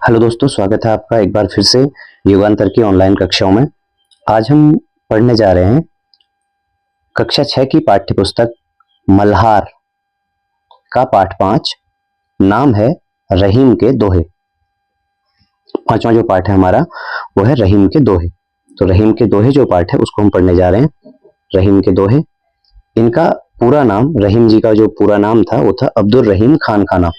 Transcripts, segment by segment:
Hello दोस्तों, स्वागत है आपका एक बार फिर से युगांतर की ऑनलाइन कक्षाओं में। आज हम पढ़ने जा रहे हैं कक्षा 6 की पाठ्य पुस्तक मल्हार का पाठ 5। नाम है रहीम के दोहे। पांचवा जो पाठ है हमारा वो है रहीम के दोहे। तो रहीम के दोहे जो पाठ है उसको हम पढ़ने जा रहे हैं। रहीम के दोहे, इनका पूरा नाम, रहीम जी का जो पूरा नाम था वो था अब्दुल रहीम खान खाना।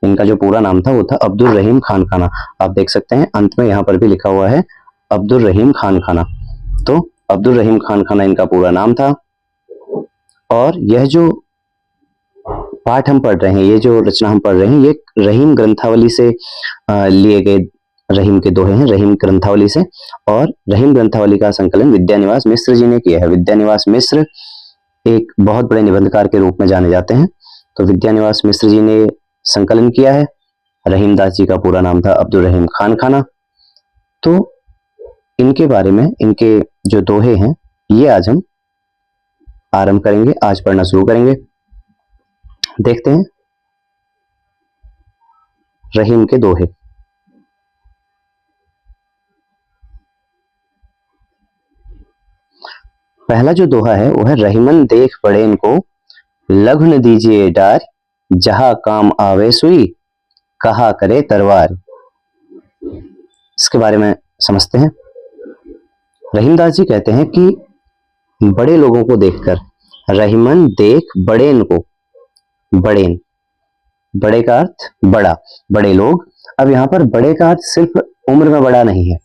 इनका जो पूरा नाम था वो था अब्दुल रहीम खान खाना। आप देख सकते हैं अंत में यहाँ पर भी लिखा हुआ है अब्दुल रहीम खान खाना। तो अब्दुल रहीम खान खाना इनका पूरा नाम था। और यह जो पाठ हम पढ़ रहे हैं, ये जो रचना हम पढ़ रहे हैं, ये रहीम ग्रंथावली से लिए गए रहीम के दोहे हैं, रहीम ग्रंथावली से। और रहीम ग्रंथावली का संकलन विद्यानिवास मिश्र जी ने किया है। विद्यानिवास मिश्र एक बहुत बड़े निबंधकार के रूप में जाने जाते हैं। तो विद्यानिवास मिश्र जी ने संकलन किया है। रहीमदास जी का पूरा नाम था अब्दुल रहीम खान खाना। तो इनके बारे में, इनके जो दोहे हैं, ये आज हम आरंभ करेंगे, आज पढ़ना शुरू करेंगे। देखते हैं रहीम के दोहे। पहला जो दोहा है वो है रहीमन देख पड़े इनको, लघु न दीजिए डार, जहां काम आवे सुई, कहा करे तरवार। इसके बारे में समझते हैं। रहीमदास जी कहते हैं कि बड़े लोगों को देखकर, रहीमन देख बड़ेन को, बड़ेन, बड़े का अर्थ बड़ा, बड़े लोग। अब यहाँ पर बड़े का अर्थ सिर्फ उम्र में बड़ा नहीं है।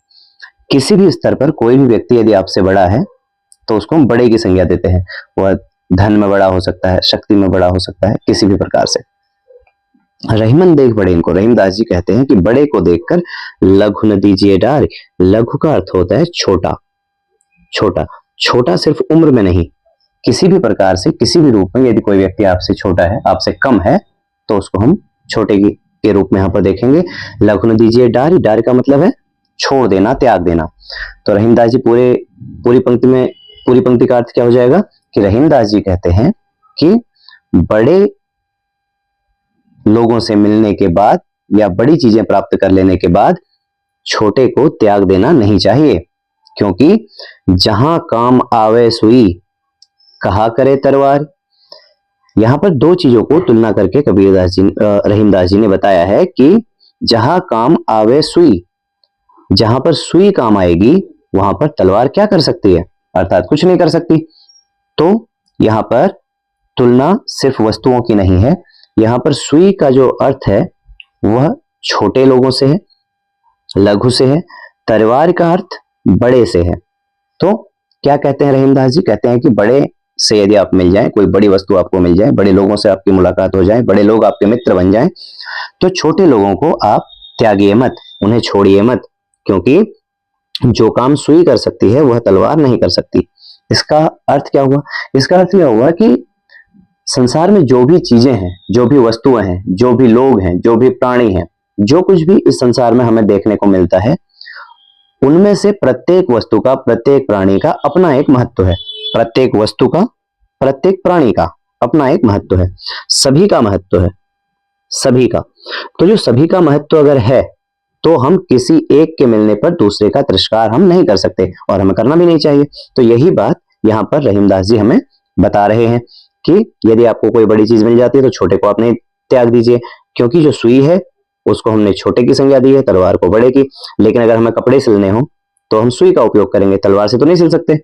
किसी भी स्तर पर कोई भी व्यक्ति यदि आपसे बड़ा है तो उसको हम बड़े की संज्ञा देते हैं। वह धन में बड़ा हो सकता है, शक्ति में बड़ा हो सकता है, किसी भी प्रकार से। रहीमन देख बड़े इनको, रहीमदास जी कहते हैं कि बड़े को देखकर लघु न दीजिए डार। लघु का अर्थ होता है छोटा। छोटा, छोटा सिर्फ उम्र में नहीं, किसी भी प्रकार से, किसी भी रूप में यदि कोई व्यक्ति आपसे छोटा है, आपसे कम है, तो उसको हम छोटे के रूप में यहाँ पर देखेंगे। लघु न दीजिए डार, डार का मतलब है छोड़ देना, त्याग देना। तो रहीमदास जी पूरी पंक्ति का अर्थ क्या हो जाएगा कि रहीमदास जी कहते हैं कि बड़े लोगों से मिलने के बाद या बड़ी चीजें प्राप्त कर लेने के बाद छोटे को त्याग देना नहीं चाहिए, क्योंकि जहां काम आवे सुई, कहा करे तरवार। यहां पर दो चीजों को तुलना करके रहीमदास जी ने बताया है कि जहां काम आवे सुई, जहां पर सुई काम आएगी वहां पर तलवार क्या कर सकती है, अर्थात कुछ नहीं कर सकती। तो यहां पर तुलना सिर्फ वस्तुओं की नहीं है। यहां पर सुई का जो अर्थ है वह छोटे लोगों से है, लघु से है। तलवार का अर्थ बड़े से है। तो क्या कहते हैं रहीमदास जी? कहते हैं कि बड़े से यदि आप मिल जाए, कोई बड़ी वस्तु आपको मिल जाए, बड़े लोगों से आपकी मुलाकात हो जाए, बड़े लोग आपके मित्र बन जाए, तो छोटे लोगों को आप त्यागिए मत, उन्हें छोड़िए मत, क्योंकि जो काम सुई कर सकती है वह तलवार नहीं कर सकती। इसका अर्थ क्या हुआ? इसका अर्थ यह हुआ कि संसार में जो भी चीजें हैं, जो भी वस्तुएं हैं, जो भी लोग हैं, जो भी प्राणी हैं, जो कुछ भी इस संसार में हमें देखने को मिलता है, उनमें से प्रत्येक वस्तु का, प्रत्येक प्राणी का अपना एक महत्व है। प्रत्येक वस्तु का, प्रत्येक प्राणी का अपना एक महत्व है। सभी का महत्व है, सभी का। तो जो सभी का महत्व अगर है तो हम किसी एक के मिलने पर दूसरे का तिरस्कार हम नहीं कर सकते, और हमें करना भी नहीं चाहिए। तो यही बात यहाँ पर रहीमदास जी हमें बता रहे हैं कि यदि आपको कोई बड़ी चीज मिल जाती है तो छोटे को आप नहीं त्याग दीजिए, क्योंकि जो सुई है उसको हमने छोटे की संज्ञा दी है, तलवार को बड़े की। लेकिन अगर हमें कपड़े सिलने हो तो हम सुई का उपयोग करेंगे, तलवार से तो नहीं सिल सकते।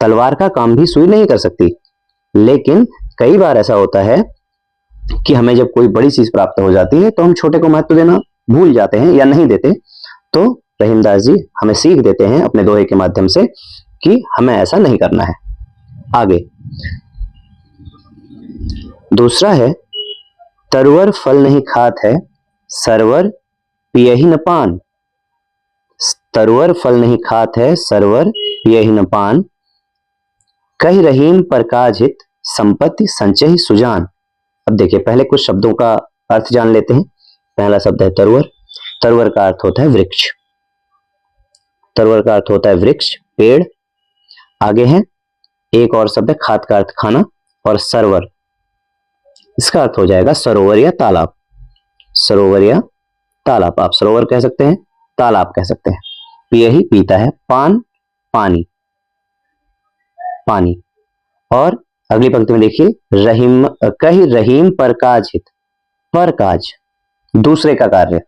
तलवार का काम भी सुई नहीं कर सकती। लेकिन कई बार ऐसा होता है कि हमें जब कोई बड़ी चीज प्राप्त हो जाती है तो हम छोटे को महत्व देना भूल जाते हैं या नहीं देते। तो रहीमदास जी हमें सीख देते हैं अपने दोहे के माध्यम से कि हमें ऐसा नहीं करना है। आगे दूसरा है, तरवर फल नहीं खात है, सरवर पियहि न पान। तरवर फल नहीं खात है, सरवर पियहि न पान। कहि रहीम पर काज हित, संपत्ति संचय सुजान। अब देखिए, पहले कुछ शब्दों का अर्थ जान लेते हैं। पहला शब्द है तरवर। तरवर का अर्थ होता है वृक्ष। तरवर का अर्थ होता है वृक्ष, पेड़। आगे है एक और शब्द है खात का अर्थ खाना, और सरवर, इसका अर्थ हो जाएगा सरोवर या तालाब। सरोवर या तालाब, आप सरोवर कह सकते हैं, तालाब कह सकते हैं। पिय ही पीता है, पान पानी, पानी। और अगली पंक्ति में देखिए, रहीम कही रहीम पर काज हित, पर काज दूसरे का कार्य,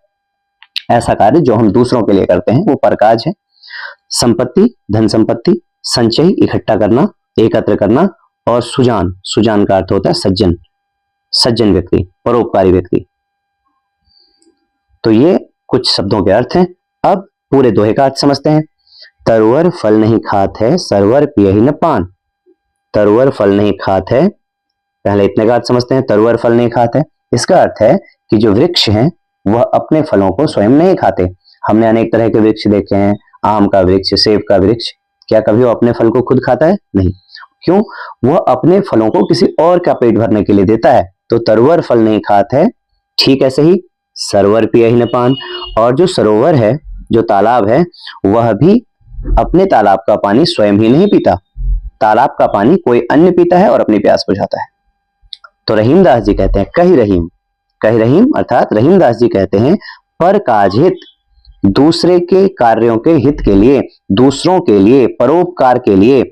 ऐसा कार्य जो हम दूसरों के लिए करते हैं वो परकाज है। संपत्ति धन संपत्ति, संचय इकट्ठा करना, एकत्र करना, और सुजान, सुजान का अर्थ होता है सज्जन, सज्जन व्यक्ति, परोपकारी व्यक्ति। तो ये कुछ शब्दों के अर्थ हैं। अब पूरे दोहे का अर्थ समझते हैं। तरुवर फल नहीं खात है, सरवर पियहि न पान। तरुवर फल नहीं खात है, पहले इतने का अर्थ समझते हैं। तरुवर फल नहीं खात है, इसका अर्थ है कि जो वृक्ष हैं वह अपने फलों को स्वयं नहीं खाते। हमने अनेक तरह के वृक्ष देखे हैं, आम का वृक्ष, सेब का वृक्ष, क्या कभी वो अपने फल को खुद खाता है? नहीं। क्यों? वह अपने फलों को किसी और का पेट भरने के लिए देता है। तो तरुवर फल नहीं खात है, ठीक ऐसे ही सरवर पियहि न पान। और जो सरोवर है, जो तालाब है, वह भी अपने तालाब का पानी स्वयं ही नहीं पीता, तालाब का पानी कोई अन्य पीता है और अपनी प्यास बुझाता है। तो रहीमदास जी कहते हैं, कही रहीम, कही रहीम अर्थात रहीमदास जी कहते हैं, पर काज हित, दूसरे के कार्यों के हित के लिए, दूसरों के लिए, परोपकार के लिए।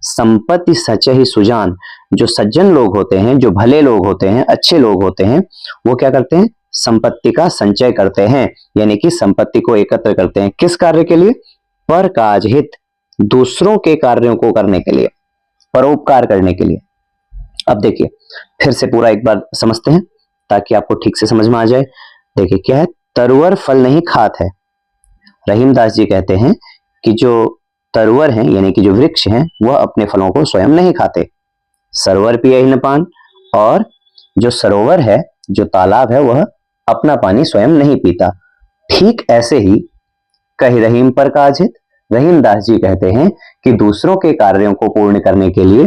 संपत्ति सचहि सुजान, जो सज्जन लोग होते हैं, जो भले लोग होते हैं, अच्छे लोग होते हैं, वो क्या करते हैं? संपत्ति का संचय करते हैं, यानी कि संपत्ति को एकत्र करते हैं। किस कार्य के लिए? पर काज हित, दूसरों के कार्यों को करने के लिए, परोपकार करने के लिए। अब देखिए, फिर से पूरा एक बार समझते हैं ताकि आपको ठीक से समझ में आ जाए। देखिए क्या है, तरुवर फल नहीं खात है। रहीमदास जी कहते हैं कि जो तरुवर हैं, यानी कि जो वृक्ष हैं, वह अपने फलों को स्वयं नहीं खाते। सरवर पियहि न पान, और जो सरोवर है, जो तालाब है, वह अपना पानी स्वयं नहीं पीता। ठीक ऐसे ही कही रहीम पर काज हित, रहीमदास जी कहते हैं कि दूसरों के कार्यों को पूर्ण करने के लिए,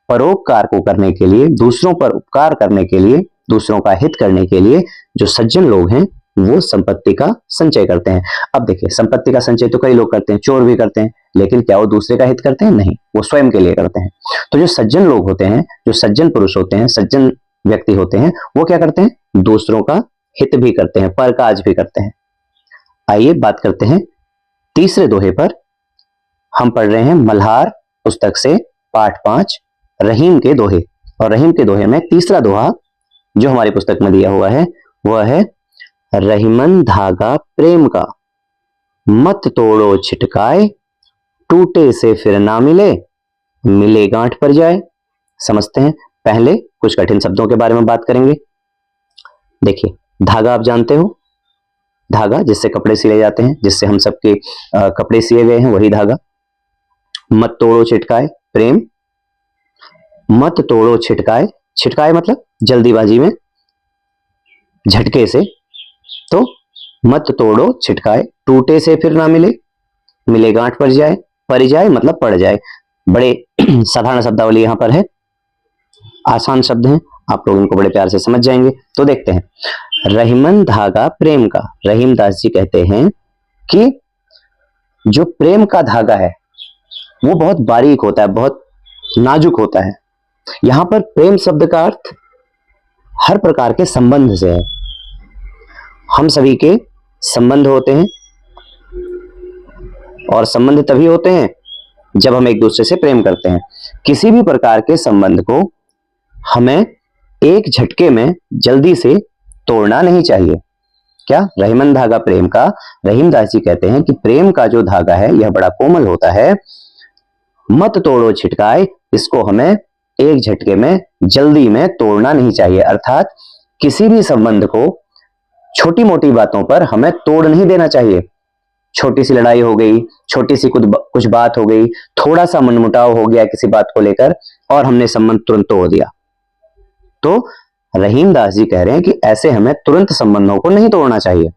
परोपकार को करने के लिए, दूसरों पर उपकार करने के लिए, दूसरों का हित करने के लिए जो सज्जन लोग हैं वो संपत्ति का संचय करते हैं। अब देखिए, संपत्ति का संचय तो कई लोग करते हैं, चोर भी करते हैं, लेकिन क्या वो दूसरे का हित करते हैं? नहीं, वो स्वयं के लिए करते हैं। तो जो सज्जन लोग होते हैं, जो सज्जन पुरुष होते हैं, सज्जन व्यक्ति होते हैं, वो क्या करते हैं? दूसरों का हित भी करते हैं, परकाज भी करते हैं। आइए बात करते हैं तीसरे दोहे पर। हम पढ़ रहे हैं मल्हार पुस्तक से पाठ 5 रहीम के दोहे। और रहीम के दोहे में तीसरा दोहा जो हमारी पुस्तक में दिया हुआ है वह है, रहीमन धागा प्रेम का, मत तोड़ो छिटकाए, टूटे से फिर ना मिले, मिले गांठ पर जाए। समझते हैं। पहले कुछ कठिन शब्दों के बारे में बात करेंगे। देखिए, धागा आप जानते हो, धागा जिससे कपड़े सिले जाते हैं, जिससे हम सबके कपड़े सिए गए हैं, वही धागा। मत तोड़ो छिटकाए, प्रेम। मत तोड़ो छिटकाए, छिटकाए मतलब जल्दीबाजी में, झटके से। तो मत तोड़ो छिटकाए, टूटे से फिर ना मिले, मिले गांठ पर जाए। पर जाए मतलब पड़ जाए। बड़े साधारण शब्दावली यहां पर है, आसान शब्द हैं, आप लोग इनको बड़े प्यार से समझ जाएंगे। तो देखते हैं, रहीमन धागा प्रेम का। रहीमदास जी कहते हैं कि जो प्रेम का धागा है वो बहुत बारीक होता है, बहुत नाजुक होता है। यहां पर प्रेम शब्द का अर्थ हर प्रकार के संबंध से है। हम सभी के संबंध होते हैं, और संबंध तभी होते हैं जब हम एक दूसरे से प्रेम करते हैं। किसी भी प्रकार के संबंध को हमें एक झटके में जल्दी से तोड़ना नहीं चाहिए। क्या? रहीमन धागा प्रेम का। रहीमदास जी कहते हैं कि प्रेम का जो धागा है यह बड़ा कोमल होता है। मत तोड़ो छिटकाए, इसको हमें एक झटके में, जल्दी में तोड़ना नहीं चाहिए। अर्थात किसी भी संबंध को छोटी मोटी बातों पर हमें तोड़ नहीं देना चाहिए। छोटी सी लड़ाई हो गई, छोटी सी कुछ बात हो गई, थोड़ा सा मनमुटाव हो गया किसी बात को लेकर, और हमने संबंध तुरंत तोड़ दिया। तो रहीमदास जी कह रहे हैं कि ऐसे हमें तुरंत संबंधों को नहीं तोड़ना चाहिए।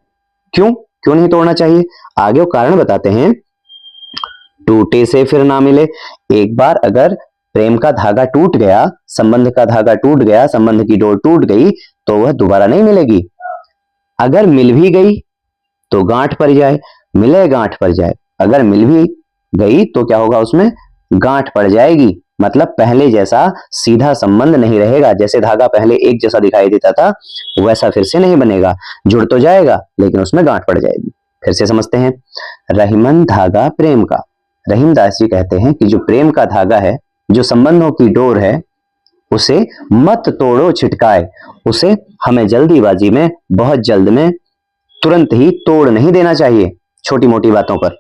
क्यों क्यों नहीं तोड़ना चाहिए? आगे वो कारण बताते हैं। टूटे से फिर ना मिले, एक बार अगर प्रेम का धागा टूट गया, संबंध का धागा टूट गया, संबंध की डोर टूट गई, तो वह दोबारा नहीं मिलेगी। अगर मिल भी गई तो गांठ पर जाए, मिले गांठ पर जाए। अगर मिल भी गई तो क्या होगा? उसमें गांठ पड़ जाएगी, मतलब पहले जैसा सीधा संबंध नहीं रहेगा। जैसे धागा पहले एक जैसा दिखाई देता था वैसा फिर से नहीं बनेगा, जुड़ तो जाएगा लेकिन उसमें गांठ पड़ जाएगी। फिर से समझते हैं। रहीमन धागा प्रेम का। रहीमदास जी कहते हैं कि जो प्रेम का धागा है, जो संबंधों की डोर है, उसे मत तोड़ो छिटकाए, उसे हमें जल्दीबाजी में, बहुत जल्द में, तुरंत ही तोड़ नहीं देना चाहिए छोटी मोटी बातों पर।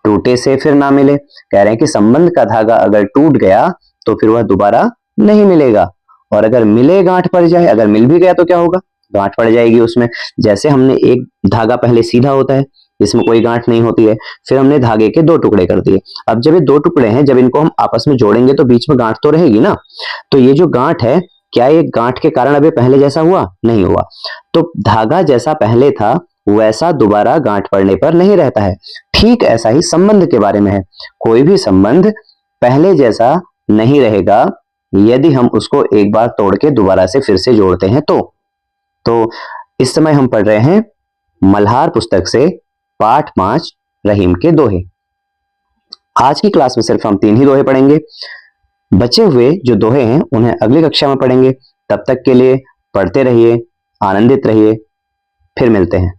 टूटे से फिर ना मिले। कह रहे हैं कि संबंध का धागा अगर टूट गया तो फिर वह दोबारा नहीं मिलेगा, और अगर मिले गांठ पड़ जाए, अगर मिल भी गया तो क्या होगा, गांठ पड़ जाएगी उसमें। जैसे हमने एक धागा पहले सीधा होता है, इसमें कोई गांठ नहीं होती है, फिर हमने धागे के दो टुकड़े कर दिए। अब जब ये दो टुकड़े हैं, जब इनको हम आपस में जोड़ेंगे तो बीच में गांठ तो रहेगी ना। तो ये जो गांठ है, क्या ये गांठ के कारण अब ये पहले जैसा हुआ? नहीं हुआ। तो धागा जैसा पहले था वैसा दोबारा गांठ पड़ने पर नहीं रहता है। ठीक ऐसा ही संबंध के बारे में है। कोई भी संबंध पहले जैसा नहीं रहेगा यदि हम उसको एक बार तोड़ के दोबारा से फिर से जोड़ते हैं तो इस समय हम पढ़ रहे हैं मल्हार पुस्तक से पाठ 5 रहीम के दोहे। आज की क्लास में सिर्फ हम 3 ही दोहे पढ़ेंगे। बचे हुए जो दोहे हैं उन्हें अगली कक्षा में पढ़ेंगे। तब तक के लिए पढ़ते रहिए, आनंदित रहिए। फिर मिलते हैं।